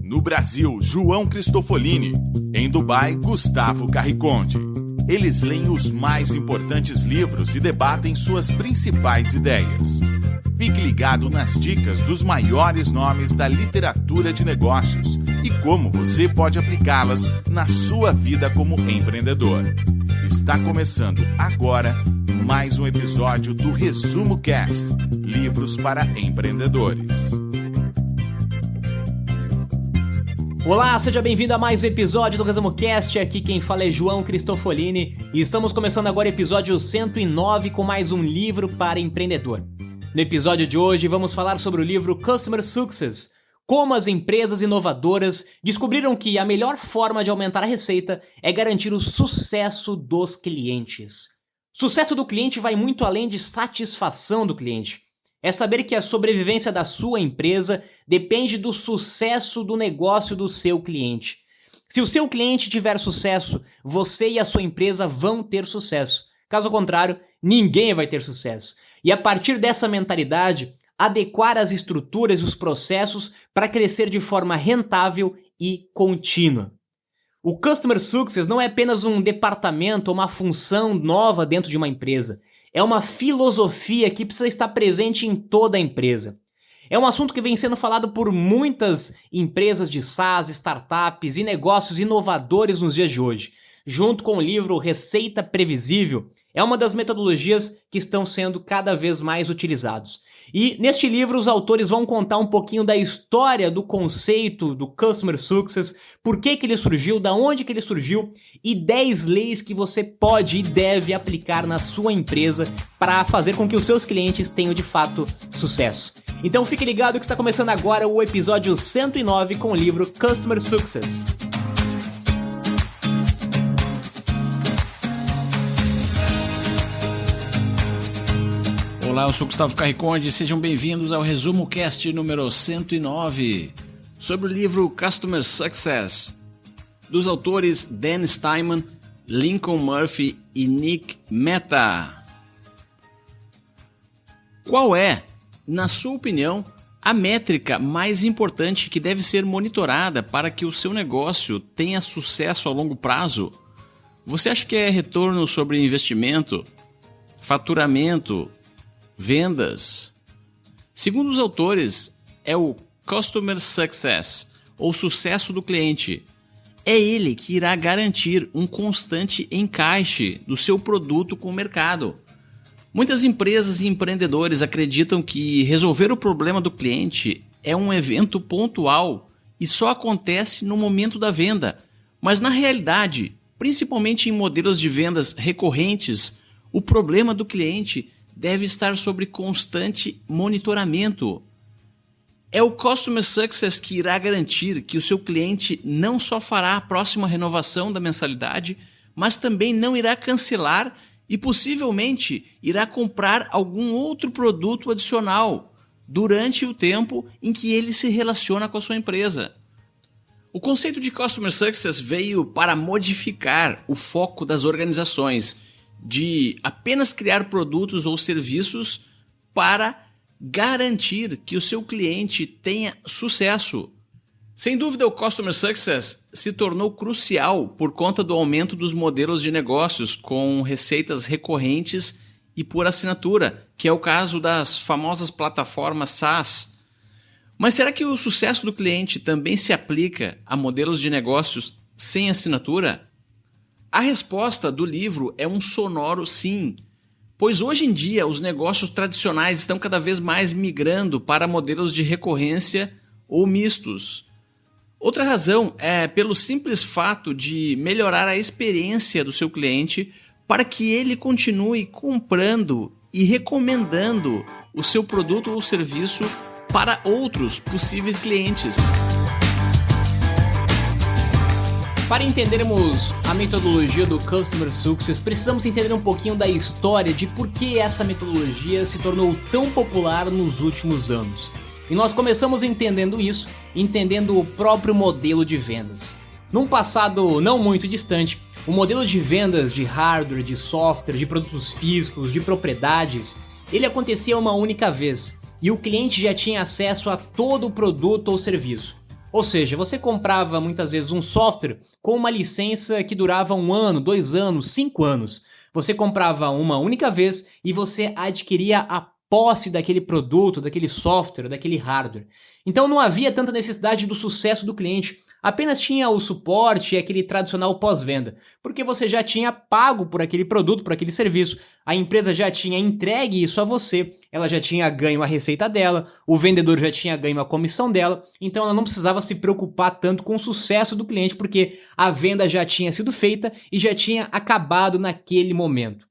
No Brasil, João Cristofolini. Em Dubai, Gustavo Carriconde. Eles leem os mais importantes livros e debatem suas principais ideias. Fique ligado nas dicas dos maiores nomes da literatura de negócios e como você pode aplicá-las na sua vida como empreendedor. Está começando agora mais um episódio do Resumo Cast, livros para empreendedores. Olá, seja bem-vindo a mais um episódio do Resumo Cast. Aqui quem fala é João Cristofolini e estamos começando agora o episódio 109 com mais um livro para empreendedor. No episódio de hoje vamos falar sobre o livro Customer Success, como as empresas inovadoras descobriram que a melhor forma de aumentar a receita é garantir o sucesso dos clientes. Sucesso do cliente vai muito além de satisfação do cliente. É saber que a sobrevivência da sua empresa depende do sucesso do negócio do seu cliente. Se o seu cliente tiver sucesso, você e a sua empresa vão ter sucesso. Caso contrário, ninguém vai ter sucesso. E a partir dessa mentalidade, adequar as estruturas e os processos para crescer de forma rentável e contínua. O Customer Success não é apenas um departamento ou uma função nova dentro de uma empresa. É uma filosofia que precisa estar presente em toda a empresa. É um assunto que vem sendo falado por muitas empresas de SaaS, startups e negócios inovadores nos dias de hoje. Junto com o livro Receita Previsível, é uma das metodologias que estão sendo cada vez mais utilizados. E neste livro os autores vão contar um pouquinho da história do conceito do Customer Success, por que ele surgiu, da onde que ele surgiu e 10 leis que você pode e deve aplicar na sua empresa para fazer com que os seus clientes tenham de fato sucesso. Então fique ligado que está começando agora o episódio 109 com o livro Customer Success. Olá, eu sou Gustavo Carriconde e sejam bem-vindos ao Resumo Cast número 109 sobre o livro Customer Success dos autores Dan Steinman, Lincoln Murphy e Nick Mehta. Qual é, na sua opinião, a métrica mais importante que deve ser monitorada para que o seu negócio tenha sucesso a longo prazo? Você acha que é retorno sobre investimento, faturamento, vendas? Segundo os autores, é o Customer Success, ou sucesso do cliente. É ele que irá garantir um constante encaixe do seu produto com o mercado. Muitas empresas e empreendedores acreditam que resolver o problema do cliente é um evento pontual e só acontece no momento da venda. Mas na realidade, principalmente em modelos de vendas recorrentes, o problema do cliente deve estar sob constante monitoramento. É o Customer Success que irá garantir que o seu cliente não só fará a próxima renovação da mensalidade, mas também não irá cancelar e possivelmente irá comprar algum outro produto adicional durante o tempo em que ele se relaciona com a sua empresa. O conceito de Customer Success veio para modificar o foco das organizações de apenas criar produtos ou serviços para garantir que o seu cliente tenha sucesso. Sem dúvida, o Customer Success se tornou crucial por conta do aumento dos modelos de negócios com receitas recorrentes e por assinatura, que é o caso das famosas plataformas SaaS. Mas será que o sucesso do cliente também se aplica a modelos de negócios sem assinatura? A resposta do livro é um sonoro sim, pois hoje em dia os negócios tradicionais estão cada vez mais migrando para modelos de recorrência ou mistos. Outra razão é pelo simples fato de melhorar a experiência do seu cliente para que ele continue comprando e recomendando o seu produto ou serviço para outros possíveis clientes. Para entendermos a metodologia do Customer Success, precisamos entender um pouquinho da história de por que essa metodologia se tornou tão popular nos últimos anos. E nós começamos entendendo isso, entendendo o próprio modelo de vendas. Num passado não muito distante, o modelo de vendas de hardware, de software, de produtos físicos, de propriedades, ele acontecia uma única vez e o cliente já tinha acesso a todo o produto ou serviço. Ou seja, você comprava muitas vezes um software com uma licença que durava 1 ano, 2 anos, 5 anos. Você comprava uma única vez e você adquiria a posse daquele produto, daquele software, daquele hardware. Então não havia tanta necessidade do sucesso do cliente, apenas tinha o suporte e aquele tradicional pós-venda, porque você já tinha pago por aquele produto, por aquele serviço, a empresa já tinha entregue isso a você, ela já tinha ganho a receita dela, o vendedor já tinha ganho a comissão dela, então ela não precisava se preocupar tanto com o sucesso do cliente, porque a venda já tinha sido feita e já tinha acabado naquele momento.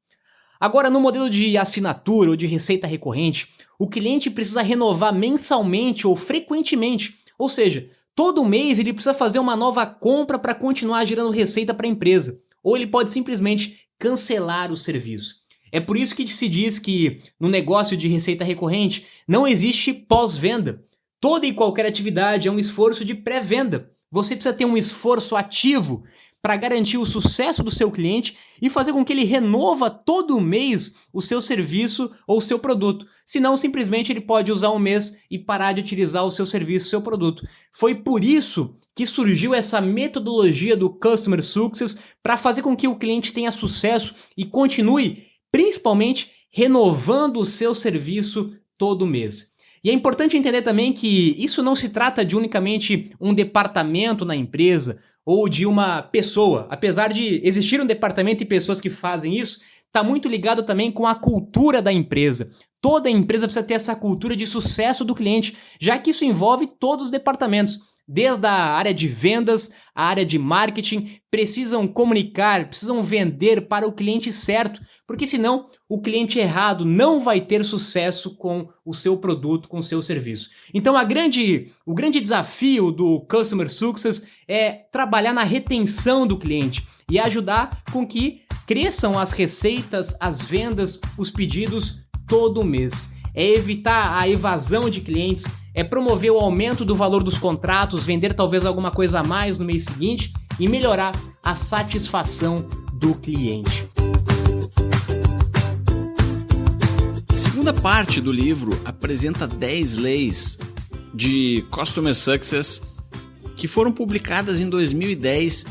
Agora, no modelo de assinatura ou de receita recorrente, o cliente precisa renovar mensalmente ou frequentemente, ou seja, todo mês ele precisa fazer uma nova compra para continuar gerando receita para a empresa, ou ele pode simplesmente cancelar o serviço. É por isso que se diz que no negócio de receita recorrente não existe pós-venda. Toda e qualquer atividade é um esforço de pré-venda. Você precisa ter um esforço ativo para garantir o sucesso do seu cliente e fazer com que ele renova todo mês o seu serviço ou o seu produto. Senão, simplesmente ele pode usar um mês e parar de utilizar o seu serviço, o seu produto. Foi por isso que surgiu essa metodologia do Customer Success para fazer com que o cliente tenha sucesso e continue, principalmente, renovando o seu serviço todo mês. E é importante entender também que isso não se trata de unicamente um departamento na empresa ou de uma pessoa. Apesar de existir um departamento e pessoas que fazem isso, está muito ligado também com a cultura da empresa. Toda empresa precisa ter essa cultura de sucesso do cliente, já que isso envolve todos os departamentos. Desde a área de vendas, a área de marketing, precisam comunicar, precisam vender para o cliente certo, porque senão o cliente errado não vai ter sucesso com o seu produto, com o seu serviço. Então o grande desafio do Customer Success é trabalhar na retenção do cliente e ajudar com que cresçam as receitas, as vendas, os pedidos todo mês. É evitar a evasão de clientes, é promover o aumento do valor dos contratos, vender talvez alguma coisa a mais no mês seguinte e melhorar a satisfação do cliente. A segunda parte do livro apresenta 10 leis de Customer Success que foram publicadas em 2010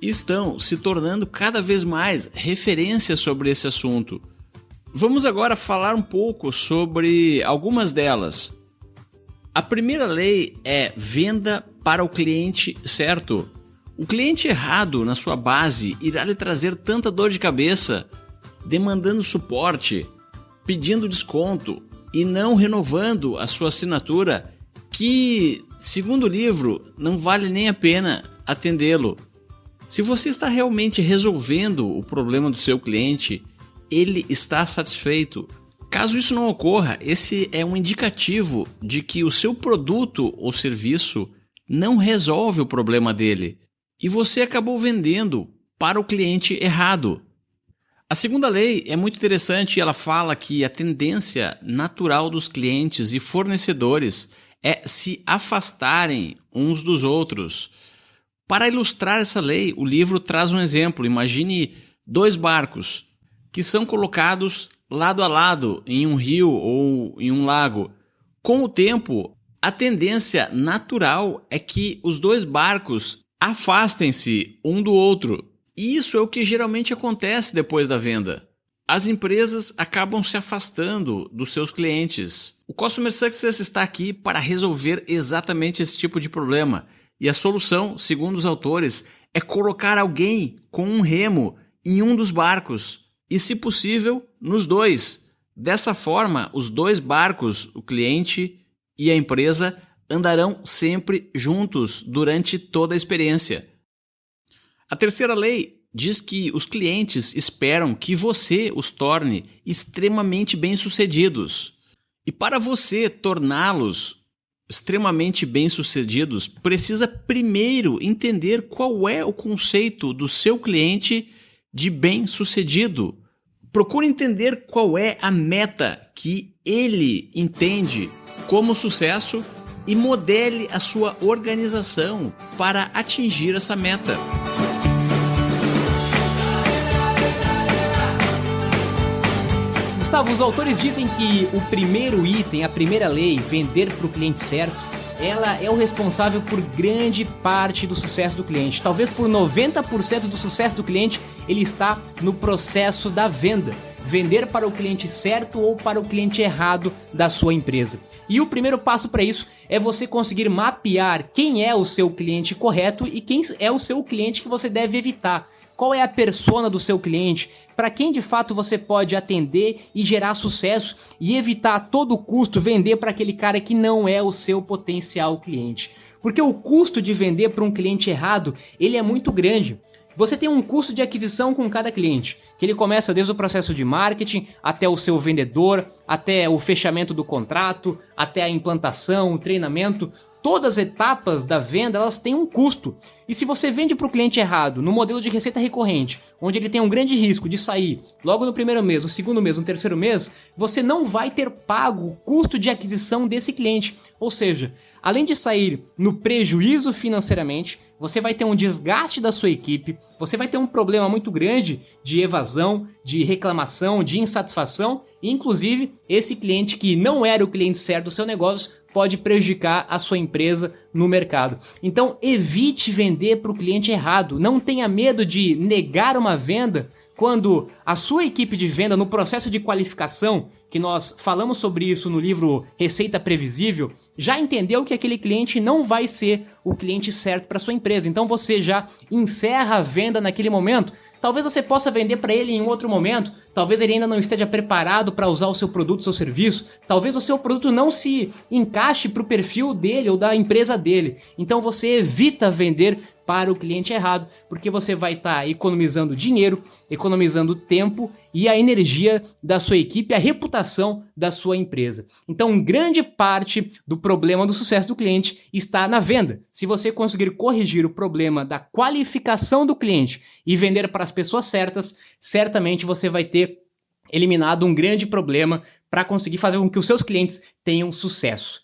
e estão se tornando cada vez mais referências sobre esse assunto. Vamos agora falar um pouco sobre algumas delas. A primeira lei é venda para o cliente certo. O cliente errado na sua base irá lhe trazer tanta dor de cabeça, demandando suporte, pedindo desconto e não renovando a sua assinatura, que, segundo o livro, não vale nem a pena atendê-lo. Se você está realmente resolvendo o problema do seu cliente, ele está satisfeito. Caso isso não ocorra, esse é um indicativo de que o seu produto ou serviço não resolve o problema dele e você acabou vendendo para o cliente errado. A segunda lei é muito interessante e ela fala que a tendência natural dos clientes e fornecedores é se afastarem uns dos outros. Para ilustrar essa lei, o livro traz um exemplo. Imagine 2 barcos que são colocados lado a lado em um rio ou em um lago. Com o tempo, a tendência natural é que os 2 barcos afastem-se um do outro. E isso é o que geralmente acontece depois da venda. As empresas acabam se afastando dos seus clientes. O Customer Success está aqui para resolver exatamente esse tipo de problema. E a solução, segundo os autores, é colocar alguém com um remo em um dos barcos. E, se possível, nos 2. Dessa forma, os 2 barcos, o cliente e a empresa, andarão sempre juntos durante toda a experiência. A terceira lei diz que os clientes esperam que você os torne extremamente bem-sucedidos. E para você torná-los extremamente bem-sucedidos, precisa primeiro entender qual é o conceito do seu cliente de bem-sucedido. Procure entender qual é a meta que ele entende como sucesso e modele a sua organização para atingir essa meta. Gustavo, os autores dizem que o primeiro item, a primeira lei, vender para o cliente certo, ela é o responsável por grande parte do sucesso do cliente. Talvez por 90% do sucesso do cliente, ele está no processo da venda. Vender para o cliente certo ou para o cliente errado da sua empresa. E o primeiro passo para isso é você conseguir mapear quem é o seu cliente correto e quem é o seu cliente que você deve evitar. Qual é a persona do seu cliente? Para quem de fato você pode atender e gerar sucesso e evitar a todo custo vender para aquele cara que não é o seu potencial cliente. Porque o custo de vender para um cliente errado, ele é muito grande. Você tem um custo de aquisição com cada cliente, que ele começa desde o processo de marketing, até o seu vendedor, até o fechamento do contrato, até a implantação, o treinamento. Todas as etapas da venda, elas têm um custo. E se você vende para o cliente errado, no modelo de receita recorrente, onde ele tem um grande risco de sair logo no primeiro mês, no segundo mês, no terceiro mês, você não vai ter pago o custo de aquisição desse cliente. Ou seja, além de sair no prejuízo financeiramente, você vai ter um desgaste da sua equipe, você vai ter um problema muito grande de evasão, de reclamação, de insatisfação, e inclusive esse cliente que não era o cliente certo do seu negócio pode prejudicar a sua empresa no mercado. Então evite vender para o cliente errado, não tenha medo de negar uma venda quando a sua equipe de venda, no processo de qualificação, que nós falamos sobre isso no livro Receita Previsível, já entendeu que aquele cliente não vai ser o cliente certo para sua empresa. Então você já encerra a venda naquele momento. Talvez você possa vender para ele em outro momento, talvez ele ainda não esteja preparado para usar o seu produto, seu serviço, talvez o seu produto não se encaixe para o perfil dele ou da empresa dele. Então você evita vender para o cliente errado, porque você vai estar economizando dinheiro, economizando tempo e a energia da sua equipe, a reputação da sua empresa. Então, grande parte do problema do sucesso do cliente está na venda. Se você conseguir corrigir o problema da qualificação do cliente e vender para as pessoas certas, certamente você vai ter eliminado um grande problema para conseguir fazer com que os seus clientes tenham sucesso.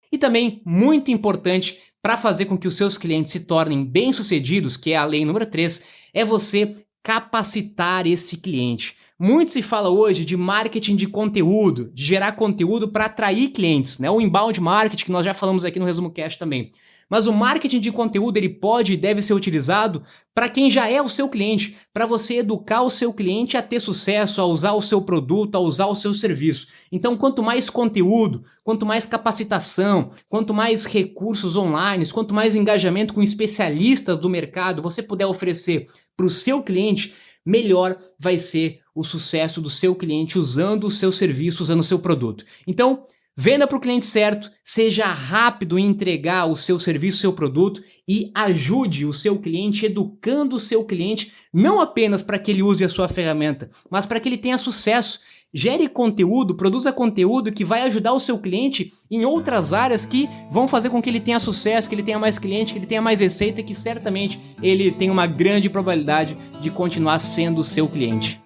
E também, muito importante, para fazer com que os seus clientes se tornem bem-sucedidos, que é a lei número 3, é você capacitar esse cliente. Muito se fala hoje de marketing de conteúdo, de gerar conteúdo para atrair clientes, né? O inbound marketing, que nós já falamos aqui no Resumo Cast também. Mas o marketing de conteúdo ele pode e deve ser utilizado para quem já é o seu cliente, para você educar o seu cliente a ter sucesso, a usar o seu produto, a usar o seu serviço. Então, quanto mais conteúdo, quanto mais capacitação, quanto mais recursos online, quanto mais engajamento com especialistas do mercado você puder oferecer para o seu cliente, melhor vai ser o sucesso do seu cliente usando o seu serviço, usando o seu produto. Então, venda para o cliente certo, seja rápido em entregar o seu serviço, o seu produto e ajude o seu cliente educando o seu cliente, não apenas para que ele use a sua ferramenta, mas para que ele tenha sucesso. Gere conteúdo, produza conteúdo que vai ajudar o seu cliente em outras áreas que vão fazer com que ele tenha sucesso, que ele tenha mais cliente, que ele tenha mais receita e que certamente ele tem uma grande probabilidade de continuar sendo o seu cliente.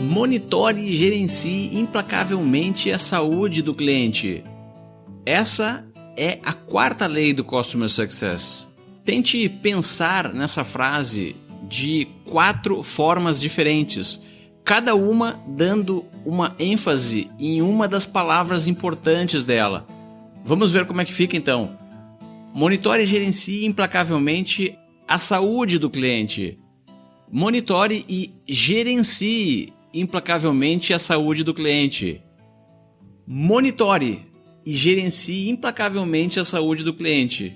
Monitore e gerencie implacavelmente a saúde do cliente. Essa é a quarta lei do Customer Success. Tente pensar nessa frase de 4 formas diferentes, cada uma dando uma ênfase em uma das palavras importantes dela. Vamos ver como é que fica então. Monitore e gerencie implacavelmente a saúde do cliente. Monitore e gerencie implacavelmente a saúde do cliente. Monitore e gerencie implacavelmente a saúde do cliente.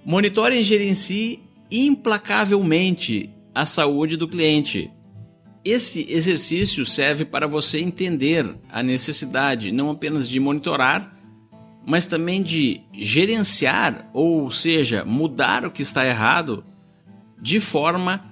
Monitore e gerencie implacavelmente a saúde do cliente. Esse exercício serve para você entender a necessidade não apenas de monitorar, mas também de gerenciar, ou seja, mudar o que está errado de forma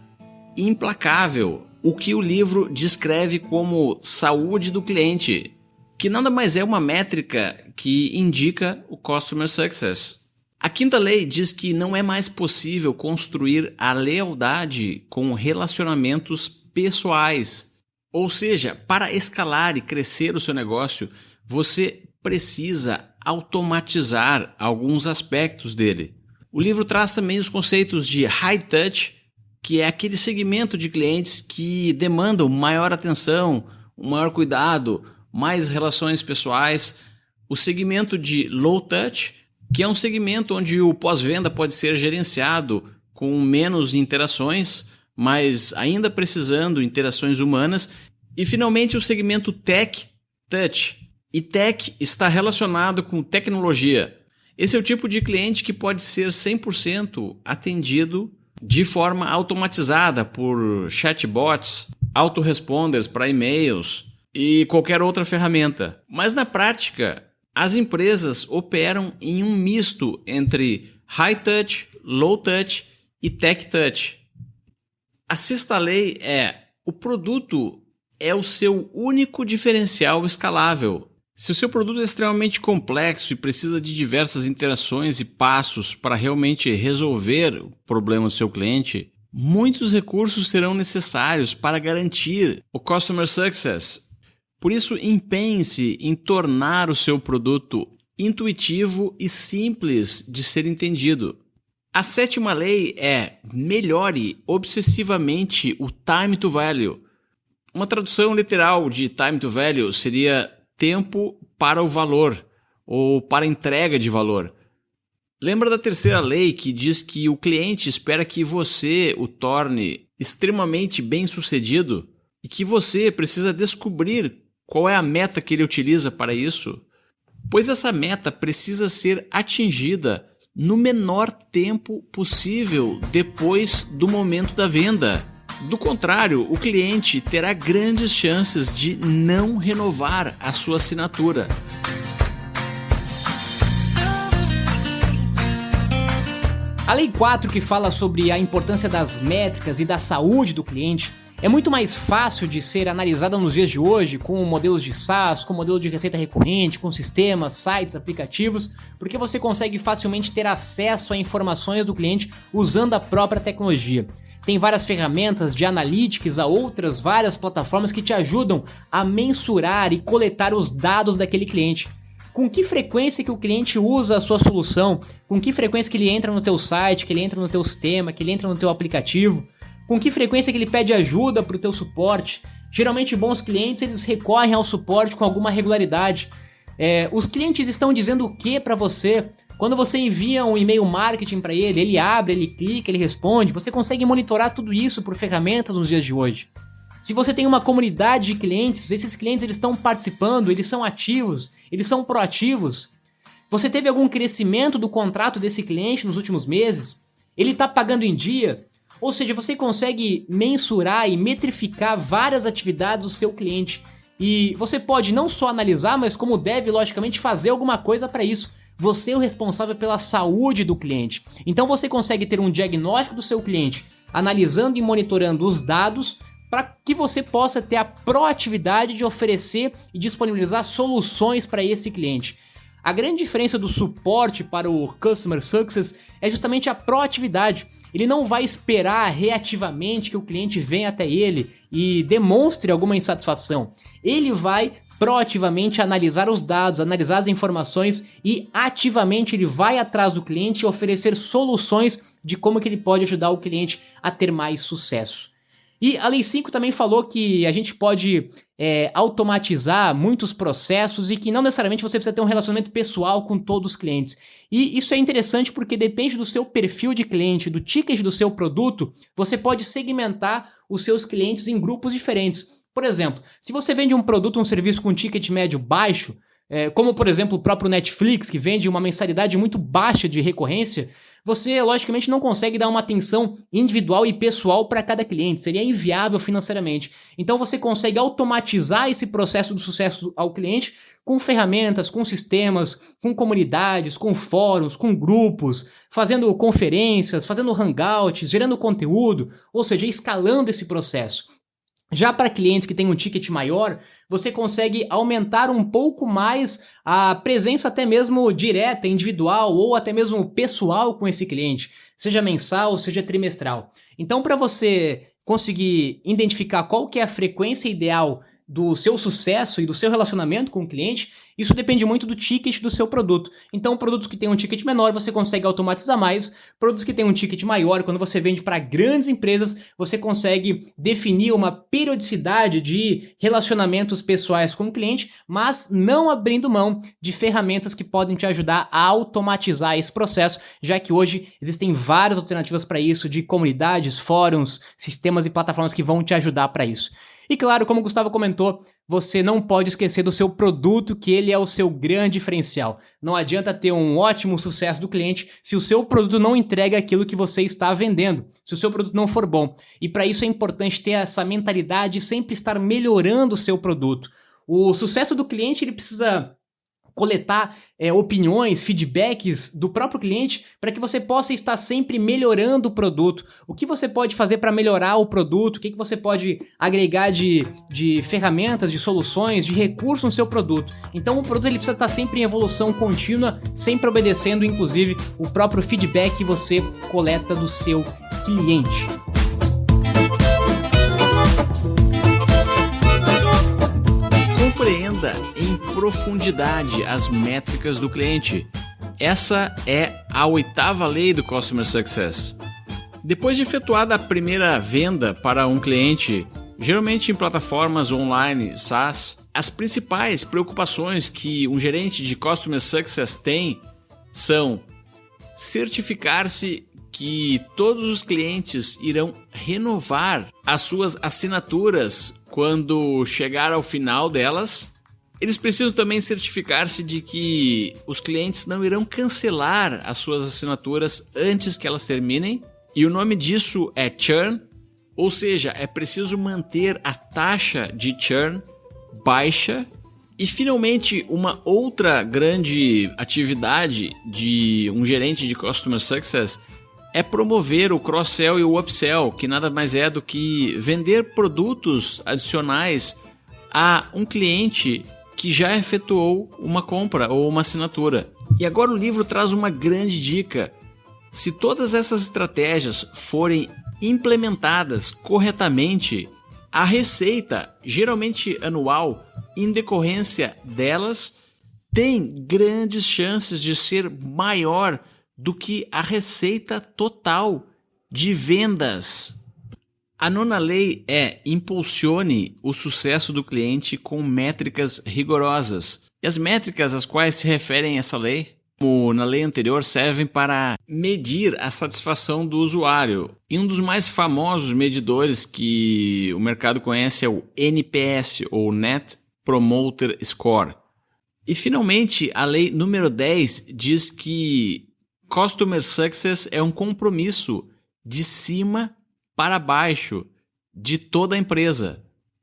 implacável, o que o livro descreve como saúde do cliente, que nada mais é uma métrica que indica o Customer Success. A quinta lei diz que não é mais possível construir a lealdade com relacionamentos pessoais. Ou seja, para escalar e crescer o seu negócio, você precisa automatizar alguns aspectos dele. O livro traz também os conceitos de high touch, que é aquele segmento de clientes que demandam maior atenção, um maior cuidado, mais relações pessoais. O segmento de low touch, que é um segmento onde o pós-venda pode ser gerenciado com menos interações, mas ainda precisando interações humanas. E finalmente o segmento tech touch. E tech está relacionado com tecnologia. Esse é o tipo de cliente que pode ser 100% atendido de forma automatizada por chatbots, autoresponders para e-mails e qualquer outra ferramenta. Mas na prática, as empresas operam em um misto entre high touch, low touch e tech touch. A sexta lei é: o produto é o seu único diferencial escalável. Se o seu produto é extremamente complexo e precisa de diversas interações e passos para realmente resolver o problema do seu cliente, muitos recursos serão necessários para garantir o Customer Success. Por isso, empenhe-se em tornar o seu produto intuitivo e simples de ser entendido. A sétima lei é: melhore obsessivamente o time to value. Uma tradução literal de time to value seria tempo para o valor ou para a entrega de valor. Lembra da terceira lei que diz que o cliente espera que você o torne extremamente bem-sucedido e que você precisa descobrir qual é a meta que ele utiliza para isso? Pois essa meta precisa ser atingida no menor tempo possível depois do momento da venda. Do contrário, o cliente terá grandes chances de não renovar a sua assinatura. A Lei 4, que fala sobre a importância das métricas e da saúde do cliente, é muito mais fácil de ser analisada nos dias de hoje com modelos de SaaS, com modelo de receita recorrente, com sistemas, sites, aplicativos, porque você consegue facilmente ter acesso a informações do cliente usando a própria tecnologia. Tem várias ferramentas de analytics, a outras várias plataformas que te ajudam a mensurar e coletar os dados daquele cliente. Com que frequência que o cliente usa a sua solução, com que frequência que ele entra no teu site, que ele entra no teu sistema, que ele entra no teu aplicativo, com que frequência que ele pede ajuda para o teu suporte. Geralmente bons clientes eles recorrem ao suporte com alguma regularidade. Os clientes estão dizendo o que para você? Quando você envia um e-mail marketing para ele, ele abre, ele clica, ele responde. Você consegue monitorar tudo isso por ferramentas nos dias de hoje. Se você tem uma comunidade de clientes, esses clientes eles estão participando, eles são ativos, eles são proativos. Você teve algum crescimento do contrato desse cliente nos últimos meses? Ele está pagando em dia? Ou seja, você consegue mensurar e metrificar várias atividades do seu cliente. E você pode não só analisar, mas como deve, logicamente, fazer alguma coisa para isso. Você é o responsável pela saúde do cliente. Então você consegue ter um diagnóstico do seu cliente, analisando e monitorando os dados, para que você possa ter a proatividade de oferecer e disponibilizar soluções para esse cliente. A grande diferença do suporte para o Customer Success é justamente a proatividade. Ele não vai esperar reativamente que o cliente venha até ele e demonstre alguma insatisfação. Ele vai proativamente analisar os dados, analisar as informações e ativamente ele vai atrás do cliente e oferecer soluções de como que ele pode ajudar o cliente a ter mais sucesso. E a Lei 5 também falou que a gente pode automatizar muitos processos e que não necessariamente você precisa ter um relacionamento pessoal com todos os clientes. E isso é interessante porque depende do seu perfil de cliente, do ticket do seu produto, você pode segmentar os seus clientes em grupos diferentes. Por exemplo, se você vende um produto ou um serviço com ticket médio baixo, como por exemplo o próprio Netflix, que vende uma mensalidade muito baixa de recorrência, você logicamente não consegue dar uma atenção individual e pessoal para cada cliente, seria inviável financeiramente. Então você consegue automatizar esse processo do sucesso ao cliente com ferramentas, com sistemas, com comunidades, com fóruns, com grupos, fazendo conferências, fazendo hangouts, gerando conteúdo, ou seja, escalando esse processo. Já para clientes que têm um ticket maior, você consegue aumentar um pouco mais a presença até mesmo direta, individual ou até mesmo pessoal com esse cliente, seja mensal, seja trimestral. Então, para você conseguir identificar qual que é a frequência ideal do seu sucesso e do seu relacionamento com o cliente, isso depende muito do ticket do seu produto. Então, produtos que têm um ticket menor, você consegue automatizar mais. Produtos que têm um ticket maior, quando você vende para grandes empresas, você consegue definir uma periodicidade de relacionamentos pessoais com o cliente, mas não abrindo mão de ferramentas que podem te ajudar a automatizar esse processo, já que hoje existem várias alternativas para isso, de comunidades, fóruns, sistemas e plataformas que vão te ajudar para isso. E claro, como o Gustavo comentou, você não pode esquecer do seu produto, que ele é o seu grande diferencial. Não adianta ter um ótimo sucesso do cliente se o seu produto não entrega aquilo que você está vendendo, se o seu produto não for bom. E para isso é importante ter essa mentalidade de sempre estar melhorando o seu produto. O sucesso do cliente, ele precisa coletar opiniões, feedbacks do próprio cliente para que você possa estar sempre melhorando o produto. O que você pode fazer para melhorar o produto? O que você pode agregar de ferramentas, de soluções, de recursos no seu produto? Então o produto ele precisa estar sempre em evolução contínua, sempre obedecendo inclusive o próprio feedback que você coleta do seu cliente. Compreenda em profundidade as métricas do cliente. Essa é a 8ª lei do Customer Success. Depois de efetuada a primeira venda para um cliente, geralmente em plataformas online SaaS, as principais preocupações que um gerente de Customer Success tem são certificar-se que todos os clientes irão renovar as suas assinaturas quando chegar ao final delas. Eles precisam também certificar-se de que os clientes não irão cancelar as suas assinaturas antes que elas terminem. E o nome disso é churn, ou seja, é preciso manter a taxa de churn baixa. E finalmente, uma outra grande atividade de um gerente de Customer Success é promover o cross-sell e o upsell, que nada mais é do que vender produtos adicionais a um cliente que já efetuou uma compra ou uma assinatura. E agora o livro traz uma grande dica. Se todas essas estratégias forem implementadas corretamente, a receita, geralmente anual, em decorrência delas, tem grandes chances de ser maior do que a receita total de vendas. A 9ª lei é: impulsione o sucesso do cliente com métricas rigorosas. E as métricas às quais se referem essa lei, como na lei anterior, servem para medir a satisfação do usuário. E um dos mais famosos medidores que o mercado conhece é o NPS, ou Net Promoter Score. E finalmente, a lei número 10 diz que Customer Success é um compromisso de cima para baixo de toda a empresa.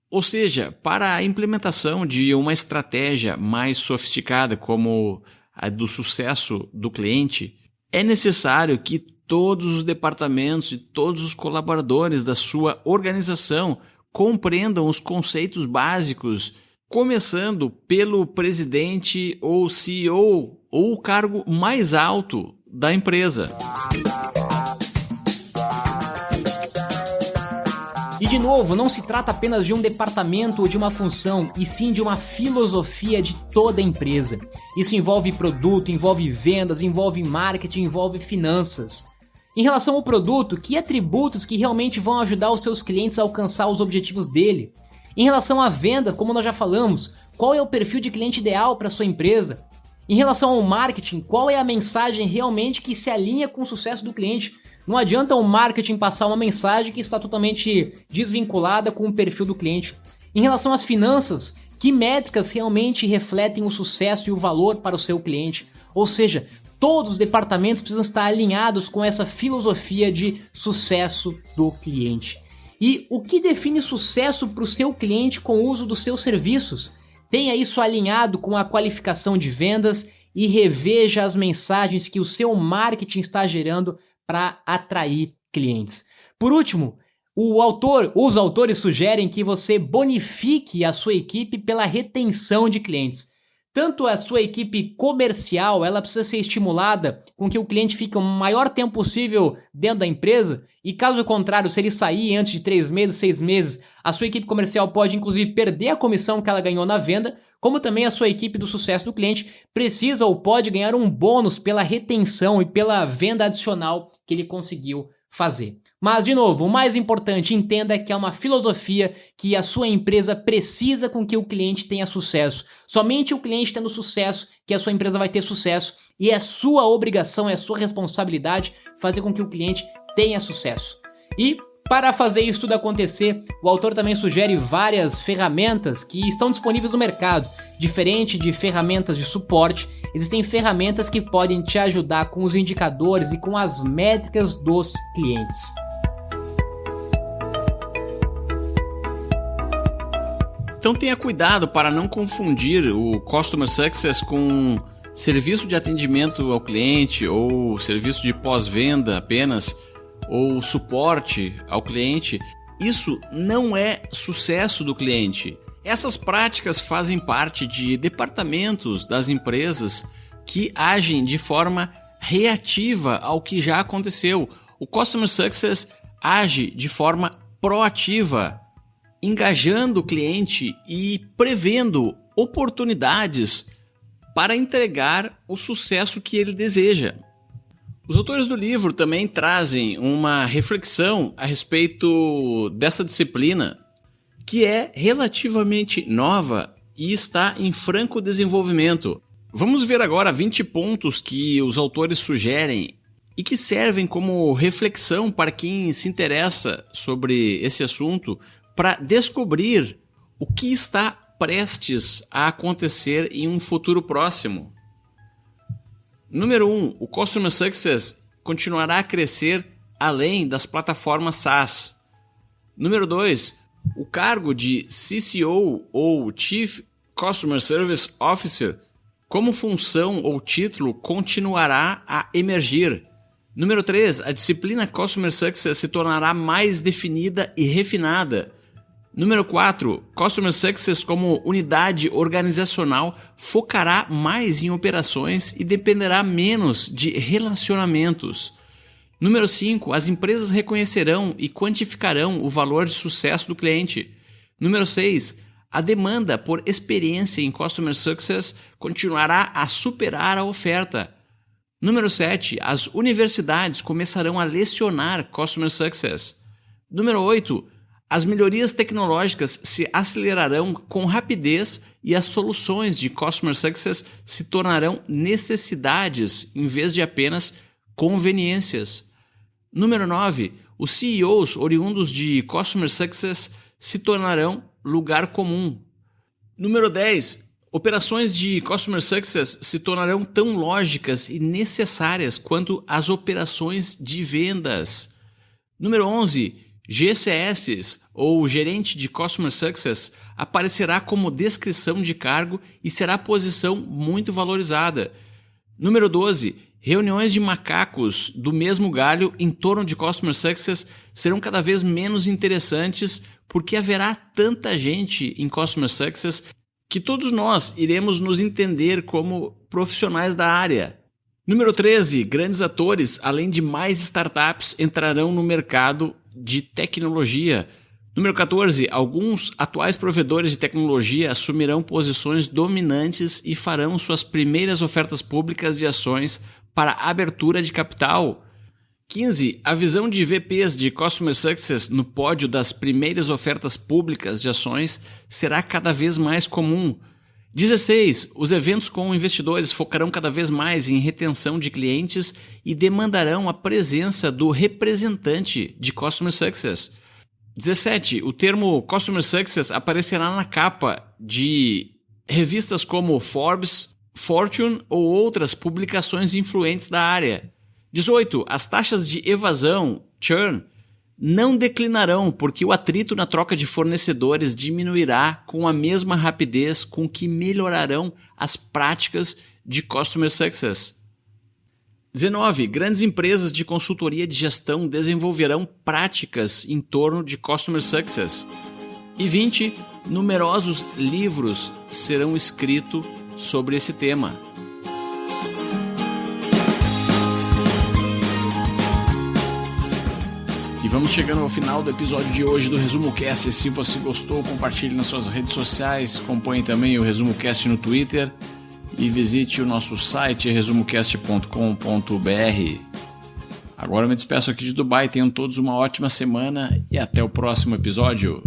Ou seja, para a implementação de uma estratégia mais sofisticada como a do sucesso do cliente, é necessário que todos os departamentos e todos os colaboradores da sua organização compreendam os conceitos básicos, começando pelo presidente ou CEO ou o cargo mais alto da empresa. E de novo, não se trata apenas de um departamento ou de uma função, e sim de uma filosofia de toda a empresa. Isso envolve produto, envolve vendas, envolve marketing, envolve finanças. Em relação ao produto, que atributos que realmente vão ajudar os seus clientes a alcançar os objetivos dele? Em relação à venda, como nós já falamos, qual é o perfil de cliente ideal para sua empresa? Em relação ao marketing, qual é a mensagem realmente que se alinha com o sucesso do cliente? Não adianta o marketing passar uma mensagem que está totalmente desvinculada com o perfil do cliente. Em relação às finanças, que métricas realmente refletem o sucesso e o valor para o seu cliente? Ou seja, todos os departamentos precisam estar alinhados com essa filosofia de sucesso do cliente. E o que define sucesso para o seu cliente com o uso dos seus serviços? Tenha isso alinhado com a qualificação de vendas e reveja as mensagens que o seu marketing está gerando para atrair clientes. Por último, os autores sugerem que você bonifique a sua equipe pela retenção de clientes. Tanto a sua equipe comercial, ela precisa ser estimulada com que o cliente fique o maior tempo possível dentro da empresa, e caso contrário, se ele sair antes de 3 meses, 6 meses, a sua equipe comercial pode inclusive perder a comissão que ela ganhou na venda, como também a sua equipe do sucesso do cliente precisa ou pode ganhar um bônus pela retenção e pela venda adicional que ele conseguiu fazer. Mas, de novo, o mais importante, entenda que é uma filosofia que a sua empresa precisa com que o cliente tenha sucesso. Somente o cliente tendo sucesso que a sua empresa vai ter sucesso, e é sua obrigação, é sua responsabilidade fazer com que o cliente tenha sucesso. E para fazer isso tudo acontecer, o autor também sugere várias ferramentas que estão disponíveis no mercado. Diferente de ferramentas de suporte, existem ferramentas que podem te ajudar com os indicadores e com as métricas dos clientes. Então tenha cuidado para não confundir o Customer Success com serviço de atendimento ao cliente ou serviço de pós-venda apenas, ou suporte ao cliente. Isso não é sucesso do cliente. Essas práticas fazem parte de departamentos das empresas que agem de forma reativa ao que já aconteceu. O Customer Success age de forma proativa, engajando o cliente e prevendo oportunidades para entregar o sucesso que ele deseja. Os autores do livro também trazem uma reflexão a respeito dessa disciplina, que é relativamente nova e está em franco desenvolvimento. Vamos ver agora 20 pontos que os autores sugerem e que servem como reflexão para quem se interessa sobre esse assunto, para descobrir o que está prestes a acontecer em um futuro próximo. Número 1. O Customer Success continuará a crescer além das plataformas SaaS. Número 2. O cargo de CCO ou Chief Customer Service Officer como função ou título continuará a emergir. Número 3. A disciplina Customer Success se tornará mais definida e refinada. Número 4. Customer Success como unidade organizacional focará mais em operações e dependerá menos de relacionamentos. Número 5. As empresas reconhecerão e quantificarão o valor de sucesso do cliente. Número 6. A demanda por experiência em Customer Success continuará a superar a oferta. Número 7. As universidades começarão a lecionar Customer Success. Número 8. As melhorias tecnológicas se acelerarão com rapidez e as soluções de Customer Success se tornarão necessidades em vez de apenas conveniências. Número 9. Os CEOs oriundos de Customer Success se tornarão lugar comum. Número 10. Operações de Customer Success se tornarão tão lógicas e necessárias quanto as operações de vendas. Número 11. GCS, ou Gerente de Customer Success, aparecerá como descrição de cargo e será posição muito valorizada. Número 12. Reuniões de macacos do mesmo galho em torno de Customer Success serão cada vez menos interessantes porque haverá tanta gente em Customer Success que todos nós iremos nos entender como profissionais da área. Número 13. Grandes atores, além de mais startups, entrarão no mercado de tecnologia. Número 14. Alguns atuais provedores de tecnologia assumirão posições dominantes e farão suas primeiras ofertas públicas de ações para abertura de capital. 15. A visão de VPs de Customer Success no pódio das primeiras ofertas públicas de ações será cada vez mais comum. 16. Os eventos com investidores focarão cada vez mais em retenção de clientes e demandarão a presença do representante de Customer Success. 17. O termo Customer Success aparecerá na capa de revistas como Forbes, Fortune ou outras publicações influentes da área. 18. As taxas de evasão, churn, não declinarão porque o atrito na troca de fornecedores diminuirá com a mesma rapidez com que melhorarão as práticas de Customer Success. 19. Grandes empresas de consultoria de gestão desenvolverão práticas em torno de Customer Success. E 20. Numerosos livros serão escritos sobre esse tema. E vamos chegando ao final do episódio de hoje do Resumo Cast. Se você gostou, compartilhe nas suas redes sociais, acompanhe também o Resumo Cast no Twitter e visite o nosso site resumocast.com.br. Agora eu me despeço aqui de Dubai, tenham todos uma ótima semana e até o próximo episódio.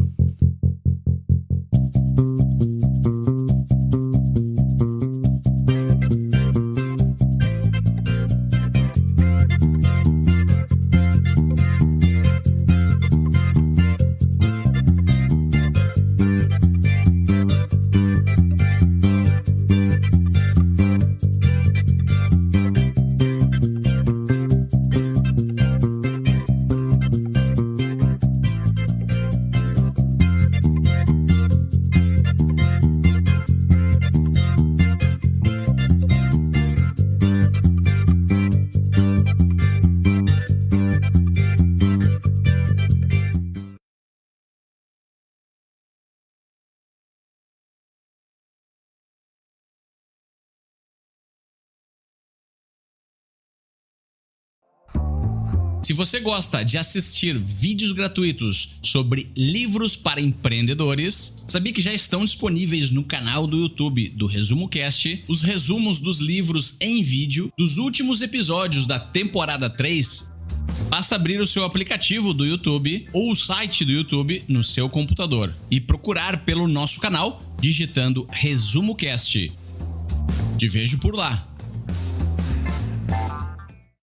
Se você gosta de assistir vídeos gratuitos sobre livros para empreendedores, sabia que já estão disponíveis no canal do YouTube do Resumo Cast os resumos dos livros em vídeo dos últimos episódios da temporada 3? Basta abrir o seu aplicativo do YouTube ou o site do YouTube no seu computador e procurar pelo nosso canal digitando Resumo Cast. Te vejo por lá.